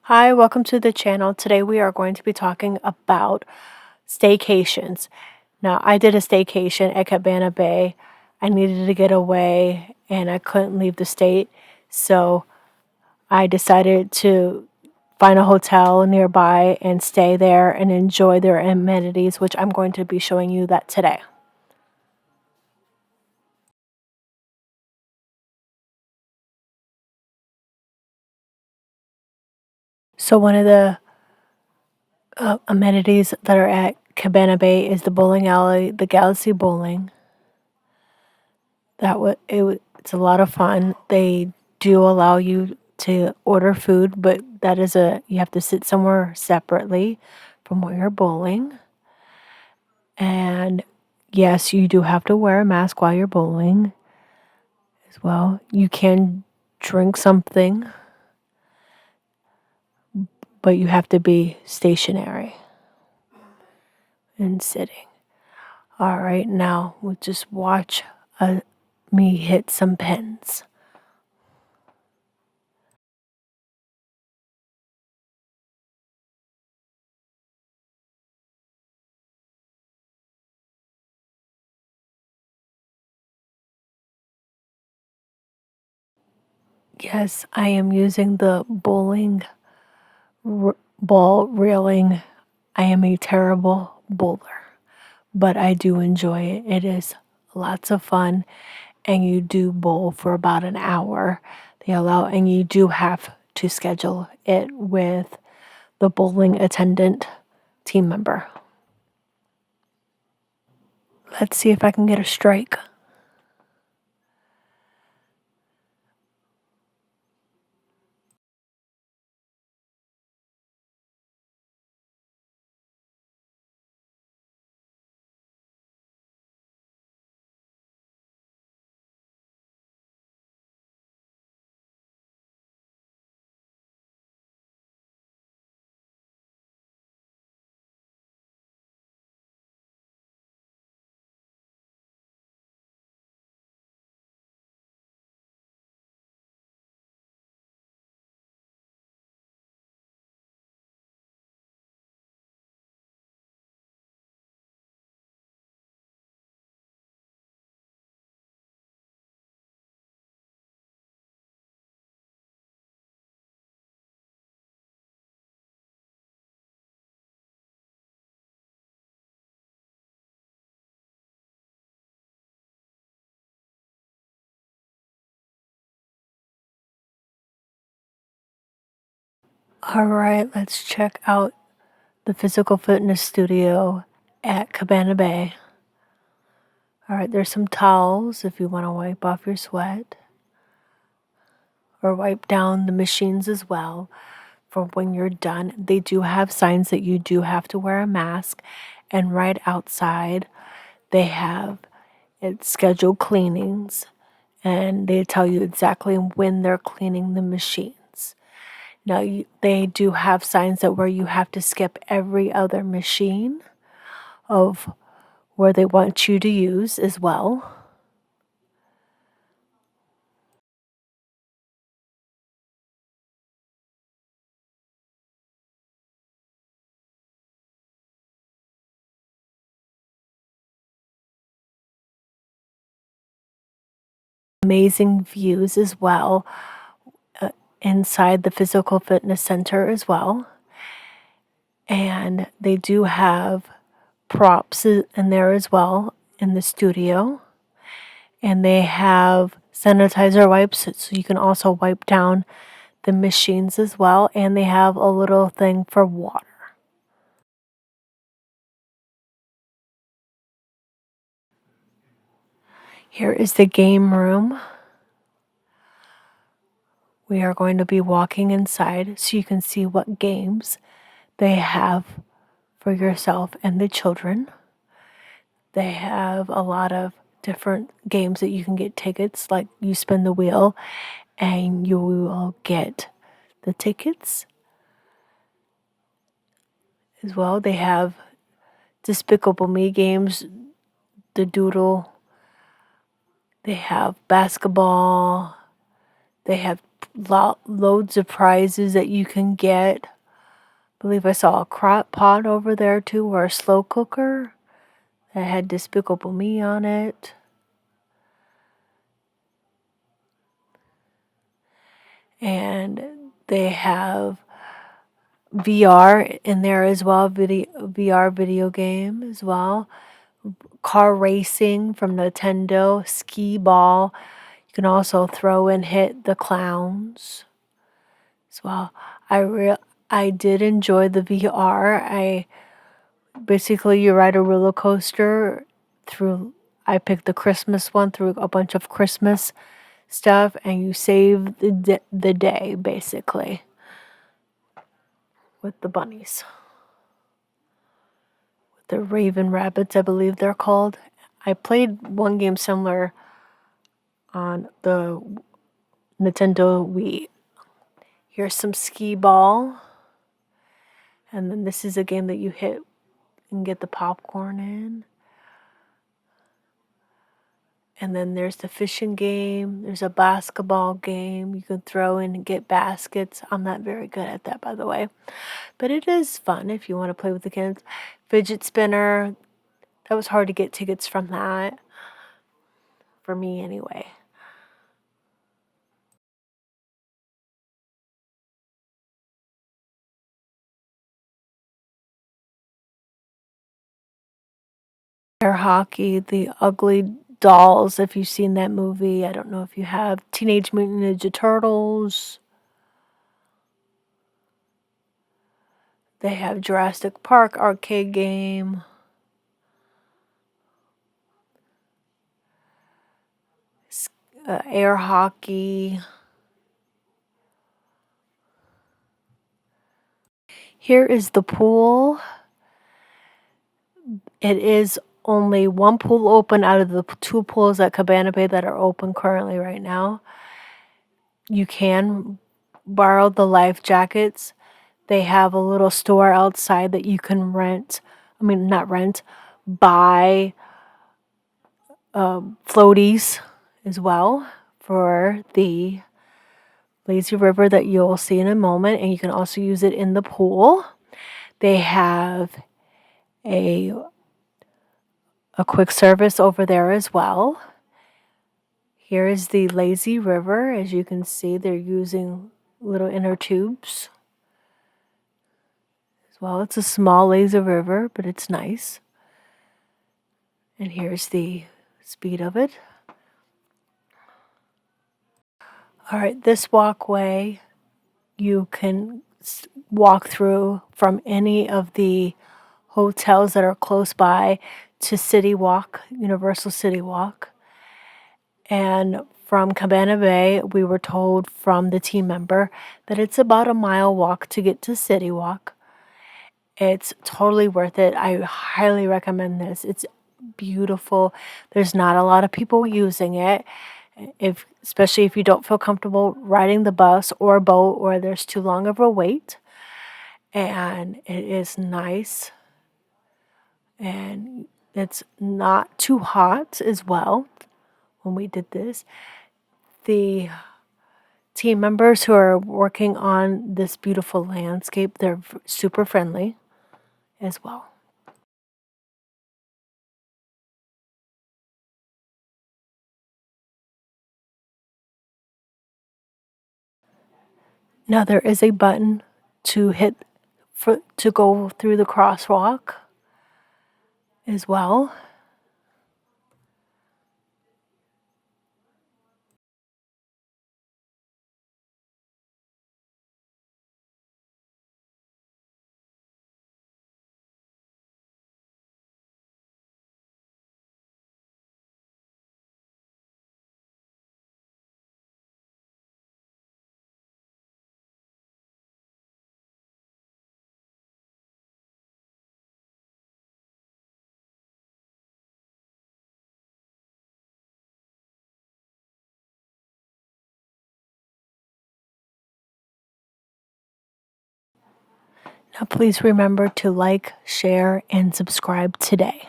Hi, welcome to the channel. Today we are going to be talking about staycations. Now, I did a staycation at Cabana Bay. I needed to get away and I couldn't leave the state, so I decided to find a hotel nearby and stay there and enjoy their amenities, which I'm going to be showing you that today. So one of the amenities that are at Cabana Bay is the bowling alley, the Galaxy Bowling. It's a lot of fun. They do allow you to order food, but you have to sit somewhere separately from where you're bowling. And yes, you do have to wear a mask while you're bowling as well. You can drink something, but you have to be stationary and sitting. All right, now we'll just watch me hit some pins. Yes, I am using the bowling ball reeling. I am a terrible bowler, but I do enjoy it. It is lots of fun, and you do bowl for about an hour. And you do have to schedule it with the bowling attendant team member. Let's see if I can get a strike. All right, let's check out the physical fitness studio at Cabana Bay. All right, there's some towels if you want to wipe off your sweat or wipe down the machines as well for when you're done. They do have signs that you do have to wear a mask, and right outside they have scheduled cleanings, and they tell you exactly when they're cleaning the machines. Now, they do have signs that where you have to skip every other machine of where they want you to use as well. Amazing views as well inside the physical fitness center as well. And they do have props in there as well in the studio. And they have sanitizer wipes so you can also wipe down the machines as well. And they have a little thing for water. Here is the game room. We are going to be walking inside so you can see what games they have for yourself and the children. They have a lot of different games that you can get tickets, like you spin the wheel and you will get the tickets as well. They have Despicable Me games, the Doodle. They have basketball. They have loads of prizes that you can get. I believe I saw a crock pot over there too, or a slow cooker that had Despicable Me on it. And they have VR in there as well, VR video game as well. Car racing from Nintendo, skee ball. You can also throw and hit the clowns as well. I did enjoy the VR. Basically you ride a roller coaster through. I picked the Christmas one through a bunch of Christmas stuff, and you save the day basically with the bunnies, with the Raven Rabbits, I believe they're called. I played one game similar on the Nintendo Wii. Here's some skee ball, and then this is a game that you hit and get the popcorn in. And then there's the fishing game. There's a basketball game. You can throw in and get baskets. I'm not very good at that, by the way. But it is fun if you want to play with the kids. Fidget spinner. That was hard to get tickets from that. For me, anyway. Air hockey, the ugly dolls, if you've seen that movie. I don't know if you have. Teenage Mutant Ninja Turtles. They have Jurassic Park arcade game. Air hockey. Here is the pool. It is only one pool open out of the two pools at Cabana Bay that are open currently right now. You can borrow the life jackets. They have a little store outside that you can rent. I mean, not rent, buy floaties as well for the lazy river that you'll see in a moment. And you can also use it in the pool. They have a quick service over there as well. Here is the lazy river. As you can see, they're using little inner tubes as well. It's a small lazy river, but it's nice. And here's the speed of it. All right, this walkway you can walk through from any of the hotels that are close by to City Walk, Universal City Walk. And from Cabana Bay, we were told from the team member that it's about a mile walk to get to City Walk. It's totally worth it. I highly recommend this. It's beautiful. There's not a lot of people using it. Especially if you don't feel comfortable riding the bus or boat, or there's too long of a wait. And it is nice. And it's not too hot as well when we did this. The team members who are working on this beautiful landscape, they're super friendly as well. Now there is a button to hit to go through the crosswalk as well. Now please remember to like, share, and subscribe today.